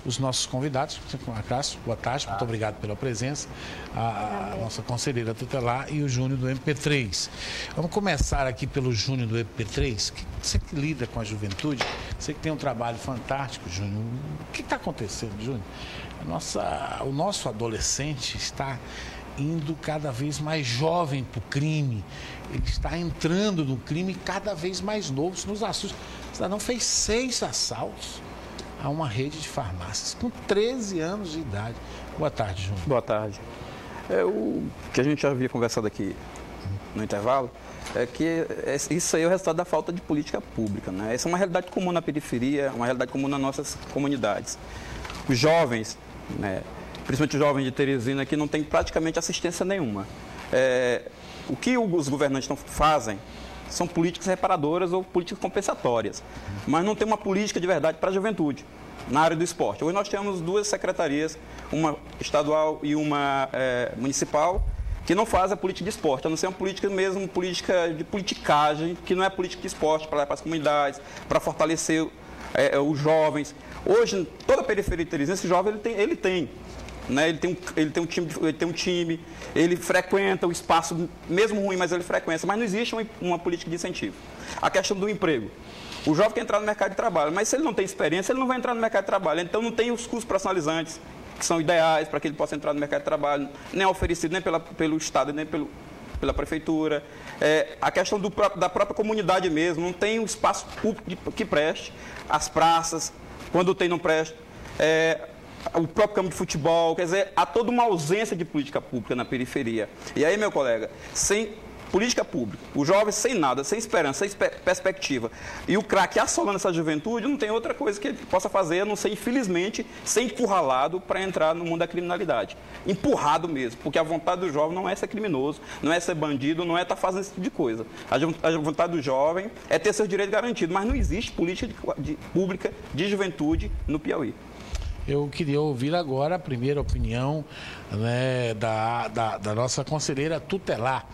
os nossos convidados. Cássio, boa tarde, muito obrigado pela presença. A nossa conselheira tutelar e o Júnior do MP3. Vamos começar aqui pelo Júnior do MP3. Você que lida com a juventude, você que tem um trabalho fantástico, Júnior. O que está acontecendo, Júnior? O nosso adolescente está indo cada vez mais jovem para o crime. Ele está entrando no crime cada vez mais novo. Isso nos assusta. O cidadão fez 6 assaltos a uma rede de farmácias com 13 anos de idade. Boa tarde, Júnior. Boa tarde. O que a gente já havia conversado aqui no intervalo é que isso aí é o resultado da falta de política pública, né? Essa é uma realidade comum na periferia, uma realidade comum nas nossas comunidades. Os jovens, né, principalmente os jovens de Teresina, que não tem praticamente assistência nenhuma. O que os governantes não fazem são políticas reparadoras ou políticas compensatórias, mas não tem uma política de verdade para a juventude na área do esporte. Hoje nós temos 2 secretarias, uma estadual e uma municipal, que não fazem a política de esporte, a não ser uma política mesmo, política de politicagem, que não é política de esporte para levar para as comunidades, para fortalecer os jovens. Hoje, toda a periferia de Teresina, esse jovem ele tem um time, ele frequenta o espaço, mesmo ruim, mas ele frequenta, mas não existe uma política de incentivo. A questão do emprego. O jovem quer entrar no mercado de trabalho, mas se ele não tem experiência, ele não vai entrar no mercado de trabalho. Então não tem os cursos profissionalizantes, que são ideais para que ele possa entrar no mercado de trabalho, nem é oferecido nem pelo Estado, nem pela Prefeitura. A questão da própria comunidade mesmo, não tem um espaço público que preste, as praças, quando tem não presta. O próprio campo de futebol, quer dizer, há toda uma ausência de política pública na periferia. E aí, meu colega, sem política pública, o jovem sem nada, sem esperança, sem perspectiva, e o craque assolando essa juventude, não tem outra coisa que ele possa fazer, a não ser, infelizmente, ser encurralado para entrar no mundo da criminalidade. Empurrado mesmo, porque a vontade do jovem não é ser criminoso, não é ser bandido, não é estar fazendo esse tipo de coisa. A vontade do jovem é ter seus direitos garantidos, mas não existe política pública de juventude no Piauí. Eu queria ouvir agora a primeira opinião, né, da nossa conselheira tutelar.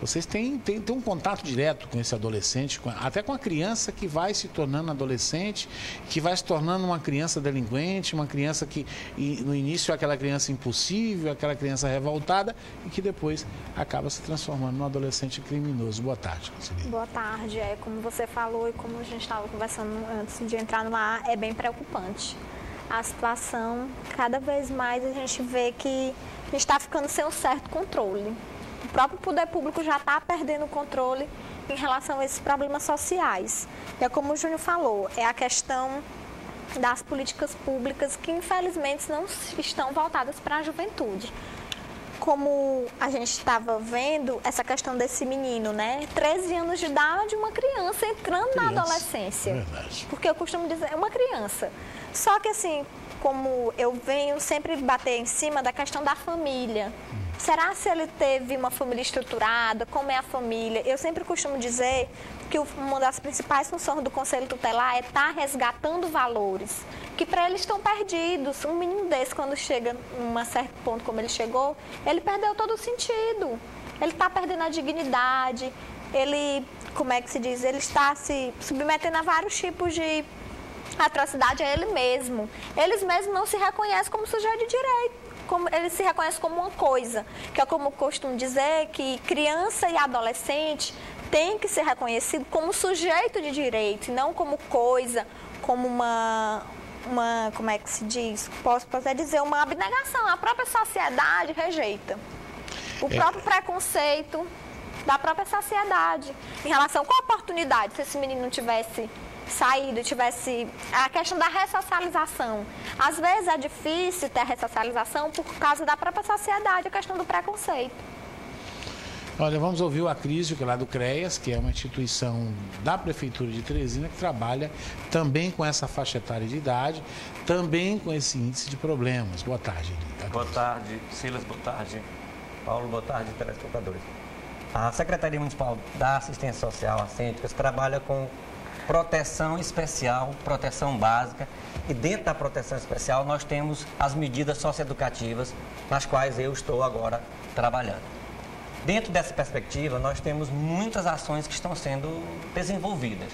Vocês têm um contato direto com esse adolescente, até com a criança que vai se tornando adolescente, que vai se tornando uma criança delinquente, uma criança que no início é aquela criança impossível, aquela criança revoltada e que depois acaba se transformando num adolescente criminoso. Boa tarde, conselheira. Boa tarde. Como você falou e como a gente estava conversando antes de entrar no ar, é bem preocupante. A situação, cada vez mais a gente vê que a gente está ficando sem um certo controle. O próprio poder público já está perdendo o controle em relação a esses problemas sociais. E é como o Júnior falou, é a questão das políticas públicas que infelizmente não estão voltadas para a juventude. Como a gente estava vendo, essa questão desse menino, né? 13 anos de idade, uma criança entrando na adolescência. Verdade. Porque eu costumo dizer, é uma criança. Só que assim, como eu venho sempre bater em cima da questão da família. Será se ele teve uma família estruturada? Como é a família? Eu sempre costumo dizer que uma das principais funções do Conselho Tutelar é estar resgatando valores, que para eles estão perdidos. Um menino desse, quando chega em um certo ponto como ele chegou, ele perdeu todo o sentido. Ele está perdendo a dignidade, ele, como é que se diz? Ele está se submetendo a vários tipos de atrocidade a ele mesmo. Eles mesmos não se reconhecem como sujeito de direito. Ele se reconhece como uma coisa, que é como eu costumo dizer, que criança e adolescente tem que ser reconhecido como sujeito de direito, e não como coisa, como uma como é que se diz? Posso até dizer, uma abnegação. A própria sociedade rejeita. O próprio preconceito da própria sociedade em relação com a oportunidade, se esse menino não tivesse saído, tivesse a questão da ressocialização. Às vezes é difícil ter a ressocialização por causa da própria sociedade, a questão do preconceito. Olha, vamos ouvir o Acrísio, que é lá do CREAS, que é uma instituição da Prefeitura de Teresina, que trabalha também com essa faixa etária de idade, também com esse índice de problemas. Boa tarde, Acrísio. Boa tarde, Silas, boa tarde, Paulo, boa tarde, telespectadores. A Secretaria Municipal da Assistência Social, a Cênticas, trabalha com proteção especial, proteção básica, e dentro da proteção especial nós temos as medidas socioeducativas nas quais eu estou agora trabalhando. Dentro dessa perspectiva, nós temos muitas ações que estão sendo desenvolvidas.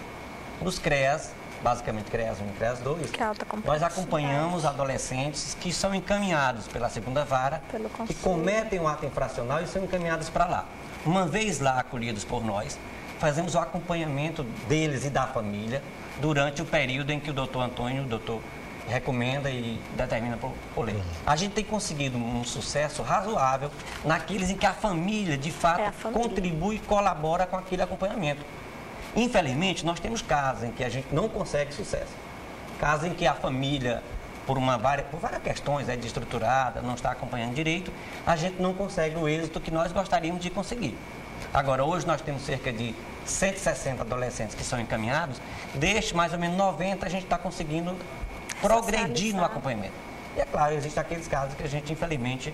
Nos CREAS, basicamente CREAS 1 e CREAS 2, Que é alta nós complexidade. acompanhamos adolescentes que são encaminhados pela segunda vara, Pelo que conselho. cometem um ato infracional e são encaminhados para lá. Uma vez lá acolhidos por nós, fazemos o acompanhamento deles e da família durante o período em que o doutor Antônio, o doutor recomenda e determina por lei. A gente tem conseguido um sucesso razoável naqueles em que a família, de fato, a família. contribui e colabora com aquele acompanhamento. Infelizmente, nós temos casos em que a gente não consegue sucesso. Casos em que a família, por várias questões, é desestruturada, não está acompanhando direito, a gente não consegue o êxito que nós gostaríamos de conseguir. Agora, hoje nós temos cerca de 160 adolescentes que são encaminhados, destes mais ou menos 90 a gente está conseguindo progredir no acompanhamento. E é claro, existem aqueles casos que a gente, infelizmente,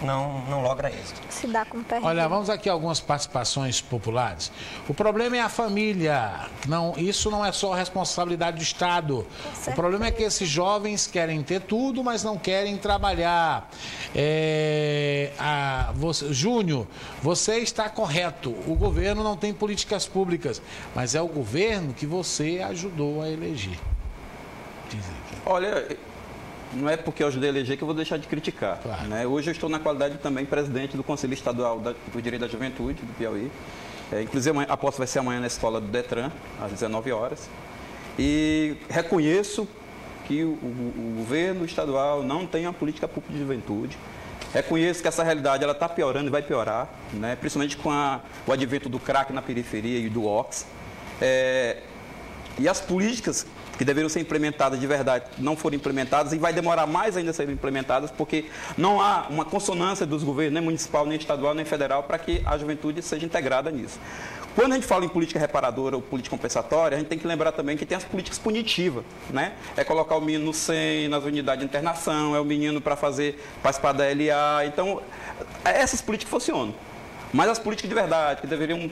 não logra êxito. Se dá com perdão. Olha, vamos aqui a algumas participações populares. O problema é a família. Isso não é só responsabilidade do Estado. O problema é que esses jovens querem ter tudo, mas não querem trabalhar. Júnior, você está correto. O governo não tem políticas públicas, mas é o governo que você ajudou a eleger. Diz aqui. Olha, não é porque eu ajudei a eleger que eu vou deixar de criticar. Claro. Né? Hoje eu estou na qualidade também presidente do Conselho Estadual do Direito da Juventude, do Piauí. Inclusive, a posse vai ser amanhã na escola do Detran, às 19 horas. E reconheço que o governo estadual não tem uma política pública de juventude. Reconheço que essa realidade está piorando e vai piorar, né? Principalmente com o advento do crack na periferia e do OX. E as políticas que deveriam ser implementadas de verdade não foram implementadas e vai demorar mais ainda a serem implementadas porque não há uma consonância dos governos, nem municipal, nem estadual, nem federal, para que a juventude seja integrada nisso. Quando a gente fala em política reparadora ou política compensatória, a gente tem que lembrar também que tem as políticas punitivas, né? É colocar o menino no SEM, nas unidades de internação, é o menino para participar da LA. Então, essas políticas funcionam. Mas as políticas de verdade, que deveriam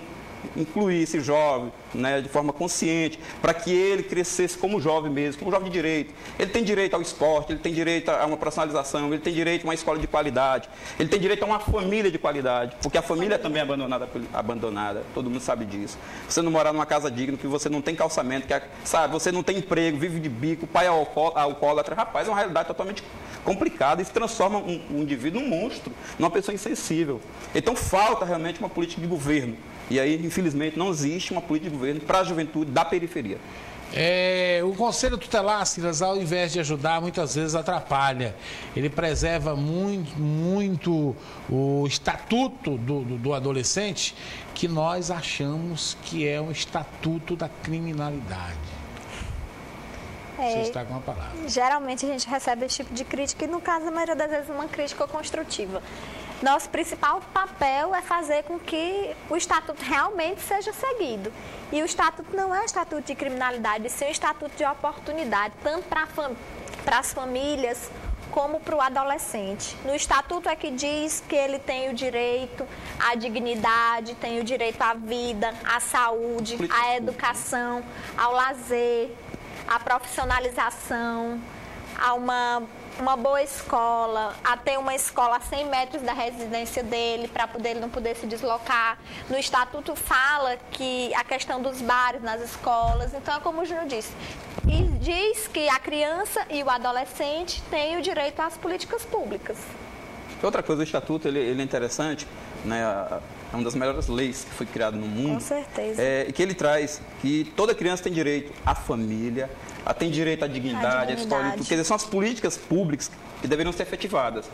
incluir esse jovem, né, de forma consciente, para que ele crescesse como jovem mesmo, como jovem de direito. Ele tem direito ao esporte, ele tem direito a uma profissionalização, ele tem direito a uma escola de qualidade, ele tem direito a uma família de qualidade, porque a família também é abandonada, todo mundo sabe disso. Você não morar numa casa digna, que você não tem calçamento, você não tem emprego, vive de bico, o pai é alcoólatra, rapaz, é uma realidade totalmente complicada, isso transforma um indivíduo num monstro, numa pessoa insensível. Então falta realmente uma política de governo. E aí, infelizmente, não existe uma política de governo para a juventude da periferia. O Conselho Tutelar, Silas, ao invés de ajudar, muitas vezes atrapalha. Ele preserva muito o estatuto do adolescente, que nós achamos que é um estatuto da criminalidade. Você está com a palavra. Geralmente a gente recebe esse tipo de crítica e, no caso, a maioria das vezes, uma crítica construtiva. Nosso principal papel é fazer com que o estatuto realmente seja seguido. E o estatuto não é um estatuto de criminalidade, sim um estatuto de oportunidade, tanto para as famílias como para o adolescente. No estatuto é que diz que ele tem o direito à dignidade, tem o direito à vida, à saúde, à educação, ao lazer, à profissionalização, a uma boa escola, a ter uma escola a 100 metros da residência dele, para ele não poder se deslocar. No estatuto fala que a questão dos bares nas escolas, então é como o Júnior disse, e diz que a criança e o adolescente têm o direito às políticas públicas. Outra coisa, o estatuto ele é interessante, né? É uma das melhores leis que foi criada no mundo. Com certeza. E que ele traz que toda criança tem direito à família, tem direito à dignidade, à escola, quer dizer, são as políticas públicas que deveriam ser efetivadas.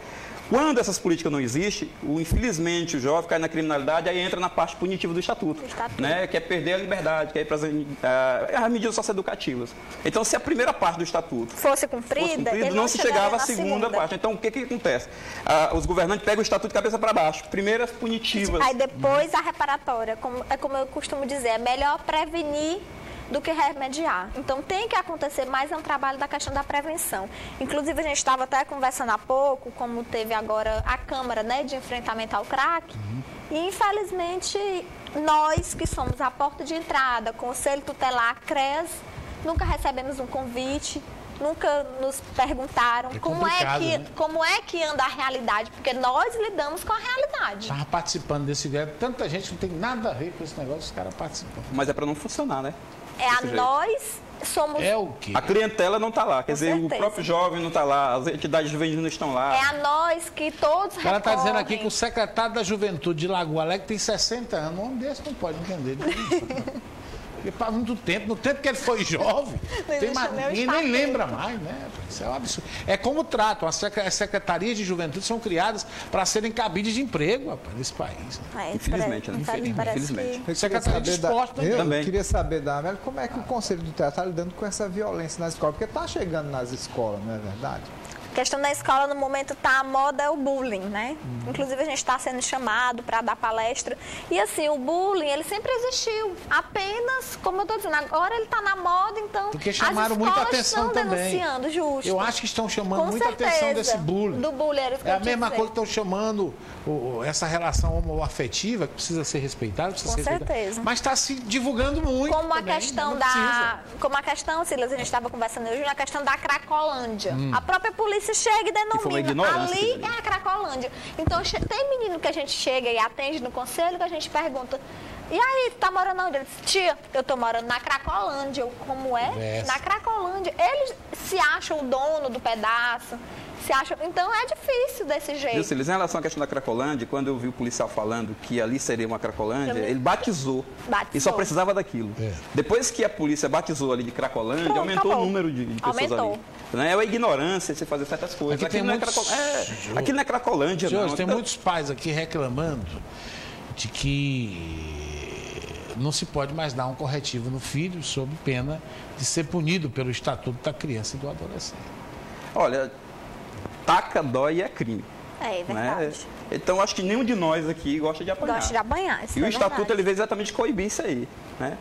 Quando essas políticas não existem, infelizmente o jovem cai na criminalidade, aí entra na parte punitiva do estatuto, né? Que é perder a liberdade, que é ir para as medidas socioeducativas. Então, se a primeira parte do estatuto fosse cumprida, não se chegava à segunda parte. Então, o que acontece? Os governantes pegam o estatuto de cabeça para baixo. Primeiro as punitivas. Aí depois a reparatória. Como eu costumo dizer, é melhor prevenir do que remediar. Então tem que acontecer, mas é um trabalho da questão da prevenção. Inclusive a gente estava até conversando há pouco, como teve agora a Câmara, né, de enfrentamento ao crack, e infelizmente nós que somos a porta de entrada, Conselho Tutelar, CREAS, nunca recebemos um convite, nunca nos perguntaram como é que anda a realidade, porque nós lidamos com a realidade. Estava participando desse greve, tanta gente não tem nada a ver com esse negócio, os caras participam. Mas é para não funcionar, né? É a nós somos... É o quê? A clientela não está lá, quer Com dizer, certeza. o próprio jovem não está lá, as entidades juvenis não estão lá. É a nós que todos O cara está dizendo aqui recorrem. que o secretário da Juventude de Lagoa Alegre tem 60 anos. Um homem desse não pode entender. Porque faz muito tempo, no tempo que ele foi jovem, ninguém nem lembra mais, né? Isso é um absurdo. É como tratam, as secretarias de juventude são criadas para serem cabides de emprego, rapaz, nesse país. Infelizmente, né? Infelizmente. Secretaria de Esporte também. Eu queria saber da Amélia como é que o Conselho Tutelar está lidando com essa violência nas escolas, porque está chegando nas escolas, não é verdade? A questão da escola, no momento, tá a moda é o bullying, né? Inclusive, a gente está sendo chamado para dar palestra. E, assim, o bullying, ele sempre existiu. Apenas, como eu estou dizendo, agora ele está na moda, então Porque chamaram as muita escolas atenção estão também. denunciando, justo. Eu acho que estão chamando Com muita atenção certeza, desse bullying. do bullying, era isso que É eu a ia mesma dizer. coisa que estão chamando essa relação homoafetiva, que precisa ser respeitada, precisa Com ser respeitada. certeza. Mas está se divulgando muito. Como a também, questão não precisa. Como a questão, Silas, a gente estava conversando hoje, a questão da Cracolândia. A própria polícia chega e foi uma denomina. ignorância Ali que veio. é a Cracolândia. Então, tem menino que a gente chega e atende no conselho, que a gente pergunta, e aí, tu tá morando onde? Ele diz, tia, eu tô morando na Cracolândia. Eu, como é? Conversa. Na Cracolândia. Eles se acham o dono do pedaço, se acham... Então, é difícil desse jeito. Viu, Silas, em relação à questão da Cracolândia, quando eu vi o policial falando que ali seria uma Cracolândia, ele batizou. E só precisava daquilo. É. Depois que a polícia batizou ali de Cracolândia, Pronto, aumentou acabou. o número de pessoas Aumentou. ali. Né? É a ignorância de você fazer certas coisas. Mas aqui Aquilo não é muitos- aquilo não é Cracolândia, Senhores, não. tem Então, muitos pais aqui reclamando de que não se pode mais dar um corretivo no filho sob pena de ser punido pelo Estatuto da Criança e do Adolescente. Olha, taca, dói e é crime. É Né? verdade. Então, acho que nenhum de nós aqui gosta de apanhar. Gosto de apanhar, isso E o é Estatuto, verdade. ele veio exatamente coibir isso aí. Né?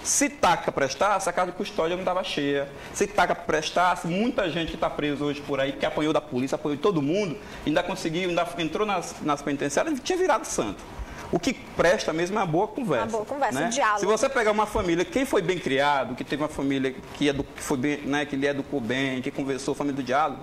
Se taca prestasse, a casa de custódia não estava cheia. Se taca prestasse, muita gente que está preso hoje por aí, que apanhou da polícia, apanhou de todo mundo, ainda conseguiu, ainda entrou nas penitenciárias e tinha virado santo. O que presta mesmo é uma boa conversa. Uma boa conversa, né? um diálogo. Se você pegar uma família, quem foi bem criado, que teve uma família que foi bem, né, que lhe educou bem, que conversou, família do diálogo,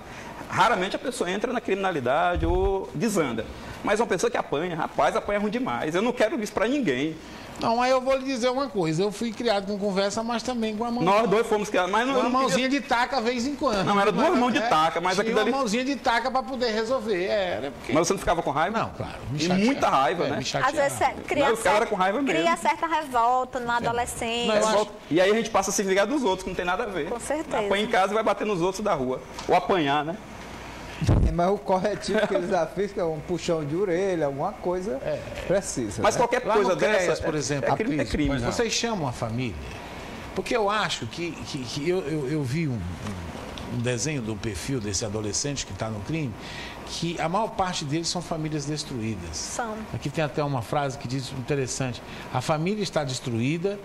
raramente a pessoa entra na criminalidade ou desanda. Mas uma pessoa que apanha, rapaz, apanha ruim demais. Eu não quero isso para ninguém. Não, aí eu vou lhe dizer uma coisa. Eu fui criado com conversa, mas também com a mão. Nós dois fomos criados, mas não, Uma eu não mãozinha queria... de taca de vez em quando. Não, era duas mãos de taca, mas tinha aquilo uma ali- mãozinha de taca para poder resolver. Era porque... Mas você não ficava com raiva? Não, claro. Me E chateava. muita raiva, né? Me Às chateava. vezes cria, Não, eu ficava com raiva mesmo. cria certa revolta no adolescente. Não, eu acho- E aí a gente passa a se vingar dos outros, que não tem nada a ver. Com certeza. Apanha em casa e vai bater nos outros da rua. Ou apanhar, né? Mas o corretivo que eles já fez, que é um puxão de orelha, alguma coisa, precisa. Mas né? qualquer Lá coisa no CREAS, dessa, por exemplo, é crime. É crime. Mas vocês chamam a família? Porque eu acho que eu vi um desenho do perfil desse adolescente que está no crime, que a maior parte deles são famílias destruídas. São. Aqui tem até uma frase que diz interessante: a família está destruída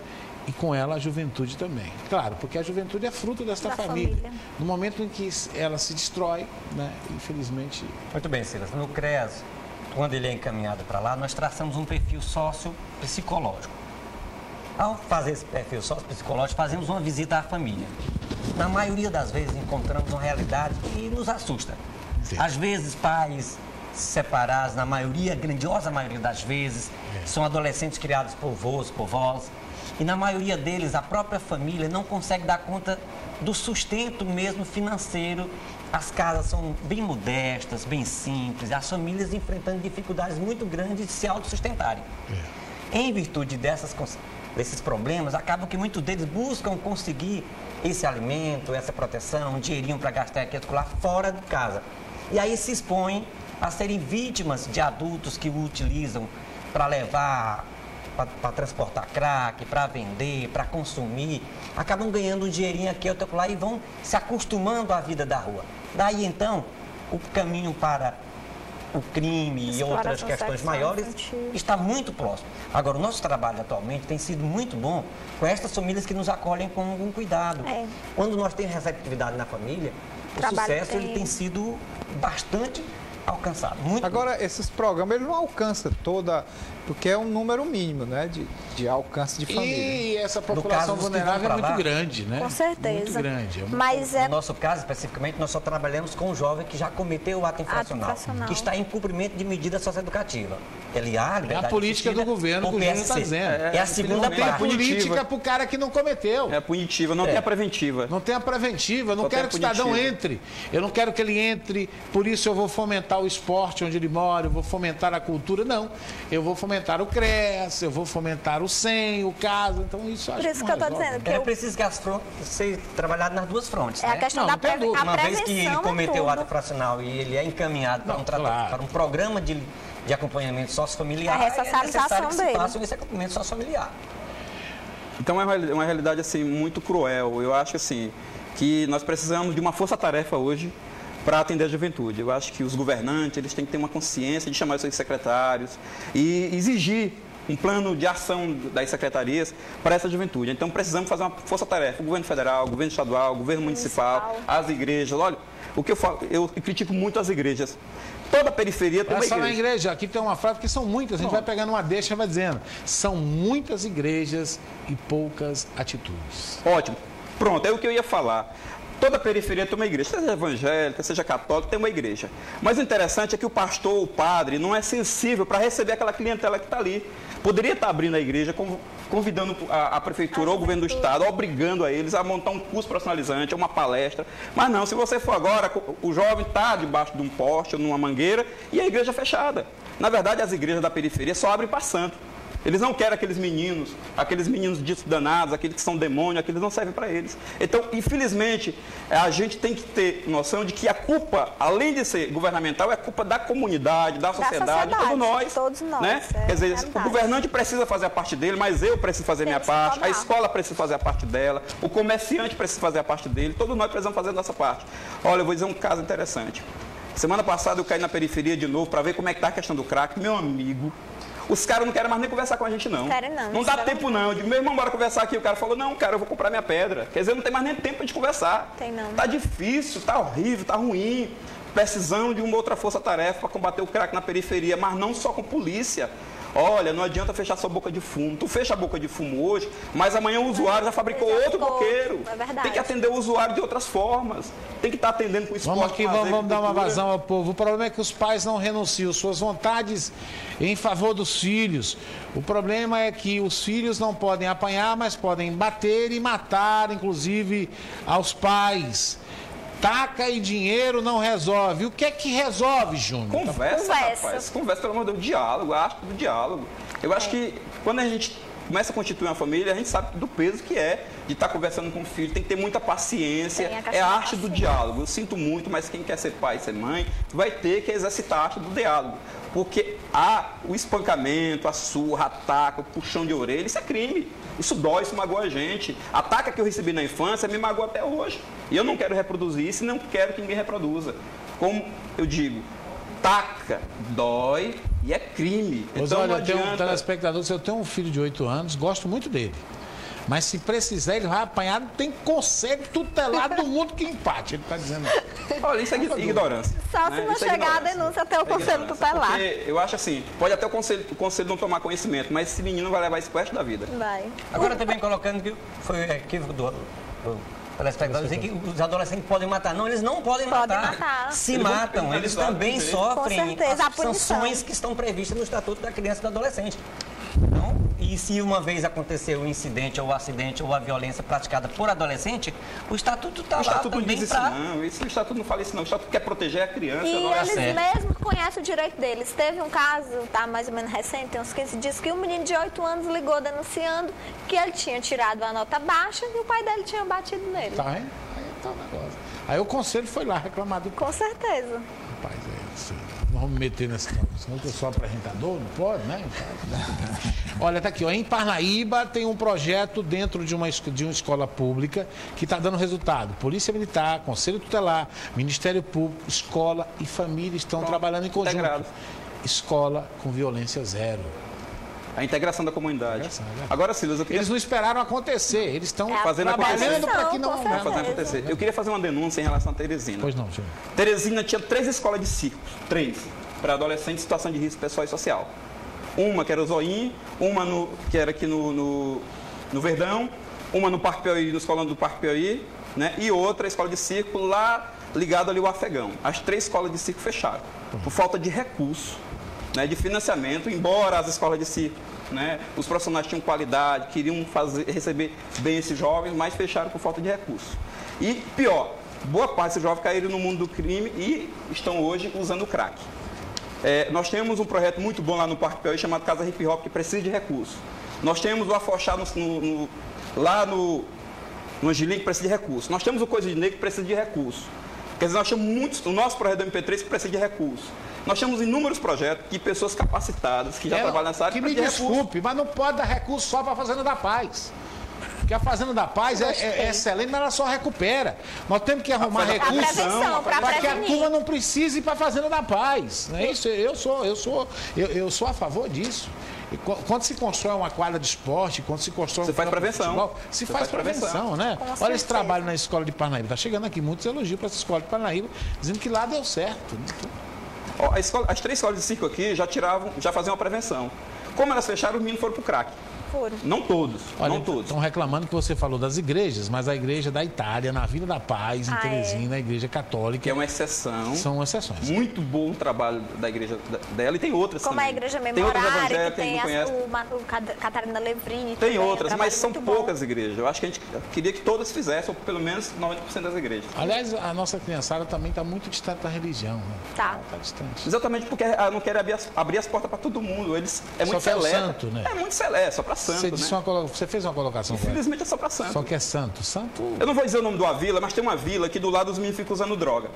e com ela a juventude também. Claro, porque a juventude é fruto desta Da família. família. No momento em que ela se destrói, né, infelizmente... Muito bem, Silas. No CREAS, quando ele é encaminhado para lá, nós traçamos um perfil sócio-psicológico. Ao fazer esse perfil sócio-psicológico, fazemos uma visita à família. Na maioria das vezes, encontramos uma realidade que nos assusta. Sim. Às vezes, pais separados, na maioria, grandiosa maioria das vezes, são adolescentes criados por avós, por vós. E na maioria deles, a própria família não consegue dar conta do sustento mesmo financeiro. As casas são bem modestas, bem simples, as famílias enfrentando dificuldades muito grandes de se autossustentarem. Em virtude desses problemas, acaba que muitos deles buscam conseguir esse alimento, essa proteção, um dinheirinho para gastar aqui lá fora de casa. E aí se expõem a serem vítimas de adultos que o utilizam para levar, para transportar crack, para vender, para consumir. Acabam ganhando um dinheirinho aqui ou lá e vão se acostumando à vida da rua. Daí então, o caminho para o crime e outras Exploração questões sexual maiores infantil. está muito próximo. Agora, o nosso trabalho atualmente tem sido muito bom com estas famílias que nos acolhem com algum cuidado. É. Quando nós temos receptividade na família, o Trabalho sucesso ele tem sido bastante alcançado. Muito. Agora, esses programas, eles não alcançam toda... Porque é um número mínimo, né, de alcance de família. E essa população vulnerável é muito grande, né? Com certeza. Muito grande. Mas No nosso caso, especificamente, nós só trabalhamos com um jovem que já cometeu o ato infracional, que está em cumprimento de medida socioeducativa. Ele há liberdade É a política do governo que o Júnior está dizendo. É a segunda parte. Não tem política para o cara que não cometeu. É punitiva, não tem a preventiva. Não tem a preventiva. Eu não quero que o cidadão entre. Eu não quero que ele entre, por isso eu vou fomentar o esporte onde ele mora, eu vou fomentar a cultura. Não. Eu vou fomentar o CREAS, eu vou fomentar o SEM, o CASA. Então isso acho por isso que eu estou dizendo. Que é preciso que as frontes sejam trabalhadas nas duas frontes. É a questão da prevenção. Uma vez que ele cometeu o ato infracional e ele é encaminhado para um programa de acompanhamento sociofamiliar, é necessário que se faça esse acompanhamento sociofamiliar. Então é uma realidade assim, muito cruel. Eu acho assim, que nós precisamos de uma força-tarefa hoje para atender a juventude. Eu acho que os governantes eles têm que ter uma consciência de chamar os seus secretários e exigir um plano de ação das secretarias para essa juventude. Então precisamos fazer uma força-tarefa. O governo federal, o governo estadual, o governo municipal, as igrejas. Olha, o que eu falo, eu critico muito as igrejas. Toda a periferia tem uma igreja. Na igreja, aqui tem uma frase, porque são muitas, a gente vai pegando uma deixa e vai dizendo. São muitas igrejas e poucas atitudes. Ótimo. Pronto, é o que eu ia falar. Toda a periferia tem uma igreja, seja evangélica, seja católica, tem uma igreja. Mas o interessante é que o pastor, o padre, não é sensível para receber aquela clientela que está ali. Poderia estar abrindo a igreja, convidando a prefeitura ou o governo do estado, obrigando a eles a montar um curso profissionalizante, uma palestra. Mas não, se você for agora, o jovem está debaixo de um poste ou numa mangueira e a igreja é fechada. Na verdade, as igrejas da periferia só abrem para santo. Eles não querem aqueles meninos ditos danados, aqueles que são demônios, aqueles não servem para eles. Então, infelizmente, a gente tem que ter noção de que a culpa, além de ser governamental, é culpa da comunidade, da sociedade, todos nós. Né? Quer dizer, o governante precisa fazer a parte dele, mas eu preciso fazer a minha parte, a escola precisa fazer a parte dela, o comerciante precisa fazer a parte dele, todos nós precisamos fazer a nossa parte. Olha, eu vou dizer um caso interessante. Semana passada eu caí na periferia de novo para ver como é que está a questão do crack. Meu amigo... Os caras não querem mais nem conversar com a gente, não. Não dá tempo, não. Eu digo, meu irmão, bora conversar aqui. O cara falou, não, cara, eu vou comprar minha pedra. Quer dizer, não tem mais nem tempo de conversar. Tem não. Tá difícil, tá horrível, tá ruim. Precisamos de uma outra força-tarefa para combater o crack na periferia, mas não só com polícia. Olha, não adianta fechar sua boca de fumo. Tu fecha a boca de fumo hoje, mas amanhã o usuário já fabricou outro coqueiro. É verdade. Tem que atender o usuário de outras formas. Tem que estar atendendo com o esporte. Vamos dar uma vazão ao povo. O problema é que os pais não renunciam suas vontades em favor dos filhos. O problema é que os filhos não podem apanhar, mas podem bater e matar, inclusive, aos pais. Taca e dinheiro não resolve. O que é que resolve, Júnior? Conversa, rapaz. Conversa, pelo amor de Deus. Diálogo, acho do diálogo. Eu acho que quando a gente começa a constituir uma família, a gente sabe do peso que é de estar conversando com o filho. Tem que ter muita paciência. É a arte do diálogo. Eu sinto muito, mas quem quer ser pai e ser mãe vai ter que exercitar a arte do diálogo. Porque o espancamento, a surra, a taca, o puxão de orelha, isso é crime. Isso dói, isso magoa a gente. A taca que eu recebi na infância me magoa até hoje. E eu não quero reproduzir isso e não quero que ninguém reproduza. Como eu digo, taca, dói e é crime. Mas então, olha, não eu tenho um adianta... telespectador, eu tenho um filho de 8 anos, gosto muito dele. Mas se precisar, ele vai apanhar, não tem conselho tutelar do mundo que empate, ele está dizendo. Olha, isso é ignorância. Só se não chegar a denúncia até o conselho tutelar. Porque eu acho assim, pode até o conselho não tomar conhecimento, mas esse menino vai levar isso pro resto da vida. Vai. Agora também colocando que foi equívoco do telespectador dizer que os adolescentes podem matar. Não, eles não podem matar. Se matam, eles também sofrem as sanções que estão previstas no Estatuto da Criança e do Adolescente. Então, e se uma vez aconteceu o incidente ou o acidente ou a violência praticada por adolescente, o Estatuto está lá também para... Não, o Estatuto não fala isso não. O Estatuto quer proteger a criança. E eles mesmos conhecem o direito deles. Teve um caso, tá mais ou menos recente, tem uns 15 dias, que um menino de 8 anos ligou denunciando que ele tinha tirado a nota baixa e o pai dele tinha batido nele. Tá vendo? Aí tá o negócio. Aí o conselho foi lá reclamar do... Com certeza. Rapaz, não vamos me meter nessa senão eu sou apresentador, não pode, né? Olha, tá aqui, ó, em Parnaíba tem um projeto dentro de uma escola pública que está dando resultado. Polícia Militar, Conselho Tutelar, Ministério Público, escola e família estão trabalhando em conjunto. Integrado. Escola com violência zero. A integração da comunidade. Agora, Silas, eu queria... Eles não esperaram acontecer, eles estão fazendo trabalhando para que não fazendo acontecer. Eu queria fazer uma denúncia em relação a Teresina. Pois não, senhor. Teresina tinha 3 escolas de circo, 3, para adolescentes em situação de risco pessoal e social. Uma que era o Zoinho, uma que era aqui no Verdão, uma no Parque Piauí, no escolão do Parque Piauí, né? E outra escola de circo lá ligado ali ao Afegão. As 3 escolas de circo fecharam, por falta de recurso, né, de financiamento, embora as escolas de circo, né, os profissionais tinham qualidade, queriam receber bem esses jovens, mas fecharam por falta de recurso. E pior, boa parte desses jovens caíram no mundo do crime e estão hoje usando o crack. Nós temos um projeto muito bom lá no Parque Piauí chamado Casa Hip Hop, que precisa de recursos. Nós temos o Afoxá lá no Angelim, que precisa de recursos. Nós temos o Coisa de Negro, que precisa de recursos. Quer dizer, nós temos muitos, o nosso projeto do MP3 que precisa de recursos. Nós temos inúmeros projetos de pessoas capacitadas que já trabalham nessa área. Que me desculpe, mas não pode dar recurso só para a Fazenda da Paz. Porque a Fazenda da Paz é excelente, mas ela só recupera. Nós temos que arrumar recursos para que a turma não precise ir para a Fazenda da Paz. Não é isso? Eu sou a favor disso. E quando se constrói uma quadra de esporte, quando se constrói você faz prevenção. Futebol, se faz prevenção, né? Olha esse trabalho na escola de Parnaíba. Está chegando aqui muitos elogios para essa escola de Parnaíba, dizendo que lá deu certo. Né? As 3 escolas de circo aqui já faziam uma prevenção. Como elas fecharam, os meninos foram para o crack. Não todos. Olha, não todos. Estão reclamando que você falou das igrejas, mas a igreja da Itália, na Vila da Paz, em Teresina, a igreja católica. Que é uma exceção. São exceções. Muito bom o trabalho da igreja dela e tem outras como também. a igreja Memorária, que tem o Catarina Levrini. Tem outras, mas são poucas igrejas. Eu acho que a gente queria que todas fizessem, ou pelo menos 90% das igrejas. Aliás, a nossa criançada também está muito distante da religião. Né? Tá distante. Exatamente porque não querem abrir as portas para todo mundo. Eles muito santo, né? É muito seleto, só para santo. Você fez uma colocação. Infelizmente é só para santo. Só que é santo. Eu não vou dizer o nome de uma vila, mas tem uma vila que do lado os meninos ficam usando droga.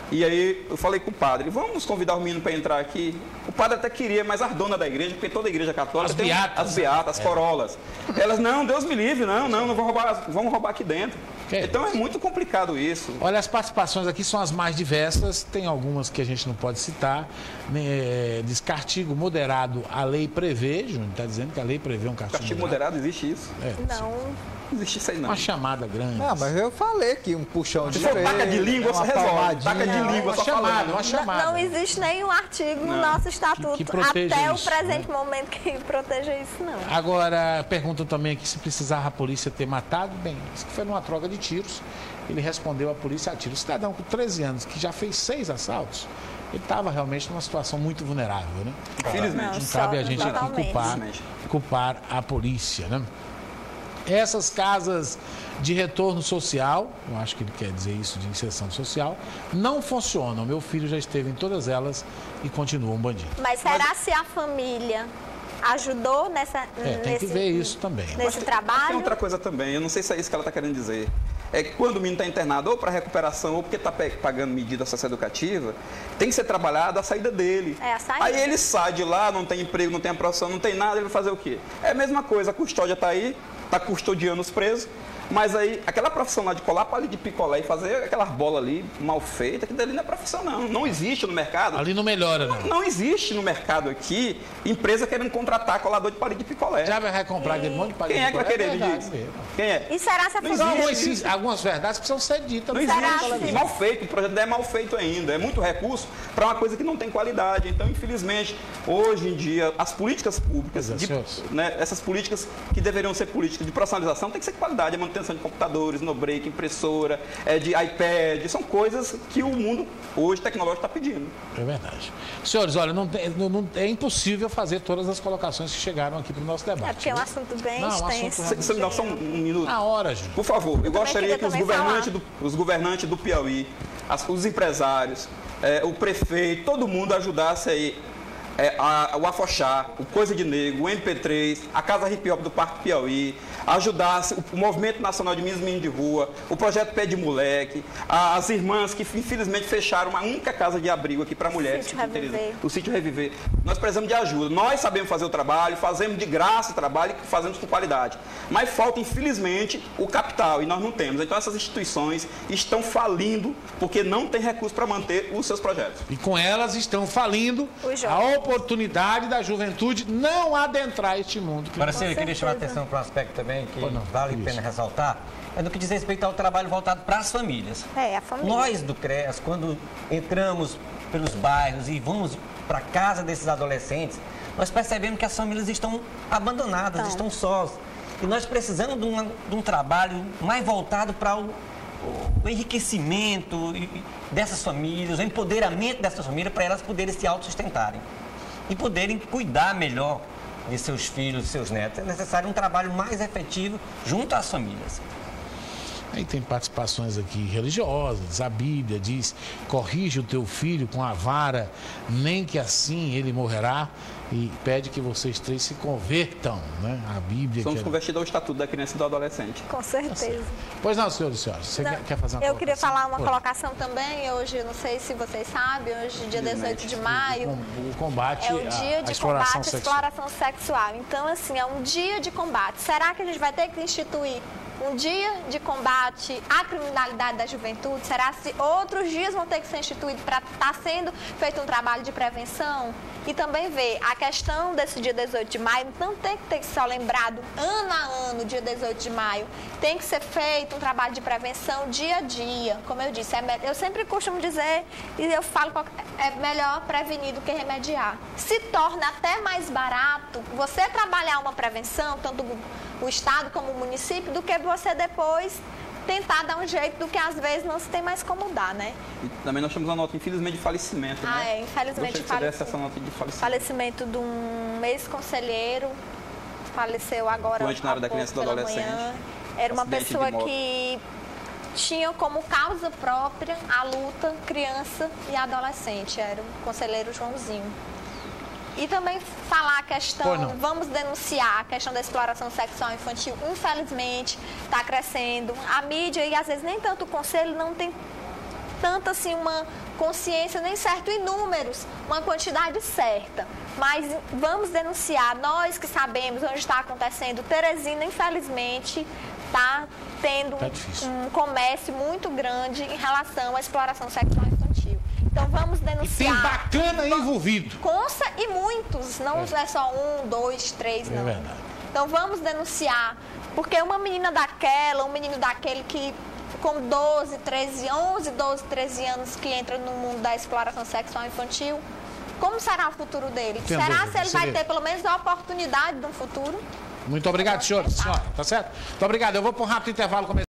E aí eu falei com o padre, vamos convidar o menino para entrar aqui. O padre até queria, mas a dona da igreja, porque toda igreja católica tem as beatas, as corolas. Elas, não, Deus me livre, não vamos roubar aqui dentro. Então é muito complicado isso. Olha, as participações aqui são as mais diversas, tem algumas que a gente não pode citar. Diz que artigo moderado, a lei prevê, Júnior, está dizendo que a lei prevê um castigo moderado. Existe isso? Não. Não existe isso aí, não. Uma chamada grande. Não, mas eu falei que um puxão de orelha. Taca de língua, você resolve. Taca de língua, só falando. Uma chamada. Não existe nenhum artigo no nosso estatuto até o presente momento que proteja isso, não. Agora, perguntam também aqui se precisava a polícia ter matado. Bem, isso que foi numa troca de tiros. Ele respondeu à polícia a tiros. O cidadão com 13 anos, que já fez 6 assaltos, ele estava realmente numa situação muito vulnerável, né? Infelizmente. Não cabe a gente aqui culpar a polícia, né? Essas casas de retorno social, eu acho que ele quer dizer isso, de inserção social, não funcionam. Meu filho já esteve em todas elas e continua um bandido. Mas será se a família ajudou tem que ver isso também. Nesse trabalho? Tem outra coisa também, eu não sei se é isso que ela está querendo dizer. É que quando o menino está internado ou para recuperação ou porque está pagando medida socioeducativa, tem que ser trabalhada a saída dele. A saída. Aí ele sai de lá, não tem emprego, não tem a profissão, não tem nada, ele vai fazer o quê? É a mesma coisa, a custódia está aí, está custodiando os presos, mas aí aquela profissão lá de colar palha de picolé e fazer aquelas bolas ali mal feitas, que dali não é profissão não. Não existe no mercado. Ali não melhora, não. Não existe no mercado aqui empresa querendo contratar colador de palha de picolé. Já vai comprar aquele monte de palha de picolé? Quem é que vai querer disso? Quem é? E será se a família... Algumas verdades precisam ser ditas. Não existe. Mal feito, o projeto é mal feito ainda. É muito recurso para uma coisa que não tem qualidade. Então, infelizmente, hoje em dia, as políticas públicas, essas políticas que deveriam ser políticas de profissionalização, tem que ser qualidade, a manutenção de computadores, no break, impressora, de iPad, são coisas que o mundo hoje tecnológico está pedindo. É verdade. Senhores, olha, é impossível fazer todas as colocações que chegaram aqui para o nosso debate. É porque é um assunto bem extenso. Você me dá só um minuto? Na hora, Ju. Por favor, eu gostaria que os governantes do Piauí, os empresários, o prefeito, todo mundo ajudasse aí o Afoxá, o Coisa de Negro, o MP3, a Casa Hip Hop do Parque Piauí, ajudasse o Movimento Nacional de Meninos de Rua, o Projeto Pé de Moleque, as irmãs que infelizmente fecharam uma única casa de abrigo aqui para mulheres. O Sítio Reviver. Nós precisamos de ajuda. Nós sabemos fazer o trabalho, fazemos de graça o trabalho e fazemos com qualidade. Mas falta, infelizmente, o capital e nós não temos. Então essas instituições estão falindo porque não tem recurso para manter os seus projetos. E com elas estão falindo oportunidade da juventude não adentrar este mundo. Agora, eu queria chamar a atenção para um aspecto também que vale a pena ressaltar, é no que diz respeito ao trabalho voltado para as famílias. A família. Nós do CREAS, quando entramos pelos bairros e vamos para a casa desses adolescentes, nós percebemos que as famílias estão abandonadas, estão sós. E nós precisamos de um trabalho mais voltado para o enriquecimento dessas famílias, o empoderamento dessas famílias, para elas poderem se autossustentarem e poderem cuidar melhor de seus filhos, de seus netos. É necessário um trabalho mais efetivo junto às famílias. Aí tem participações aqui religiosas, a Bíblia diz, corrige o teu filho com a vara, nem que assim ele morrerá, e pede que vocês três se convertam, né? A Bíblia... Somos convertidos ao Estatuto da Criança e do Adolescente. Com certeza. Pois não, senhores e senhoras, você quer fazer uma colocação? Eu queria falar uma colocação também, hoje, não sei se vocês sabem, hoje, dia 18 de maio... O combate é o dia de combate à exploração sexual. Então, assim, é um dia de combate. Será que a gente vai ter que instituir um dia de combate à criminalidade da juventude? Será que outros dias vão ter que ser instituídos para estar sendo feito um trabalho de prevenção? E também ver a questão desse dia 18 de maio, não tem que ter só lembrado ano a ano, dia 18 de maio. Tem que ser feito um trabalho de prevenção dia a dia. Como eu disse, eu sempre costumo dizer, e eu falo que é melhor prevenir do que remediar. Se torna até mais barato você trabalhar uma prevenção, tanto o Estado como o município, do que você depois tentar dar um jeito do que às vezes não se tem mais como dar, né? E também nós temos uma nota, infelizmente, de falecimento, né? Infelizmente, essa nota de falecimento. Falecimento de um ex-conselheiro, faleceu agora na área da criança e do adolescente. Era uma pessoa que tinha como causa própria a luta criança e adolescente, era o conselheiro Joãozinho. E também falar a questão, vamos denunciar a questão da exploração sexual infantil, infelizmente, está crescendo. A mídia, e às vezes nem tanto o conselho, não tem tanto assim uma consciência, nem certo em números, uma quantidade certa. Mas vamos denunciar, nós que sabemos onde está acontecendo. Teresina, infelizmente, está tendo um comércio muito grande em relação à exploração sexual infantil. Então vamos denunciar. E tem bacana envolvido. E muitos, não é só 1, 2, 3, não. É verdade. Então vamos denunciar, porque uma menina daquela, um menino daquele que com 12, 13 anos que entra no mundo da exploração sexual infantil, como será o futuro dele? Será se ele vai ter pelo menos a oportunidade de um futuro? Muito obrigado, senhores e senhora. Tá certo? Muito obrigado. Eu vou para um rápido intervalo comercial.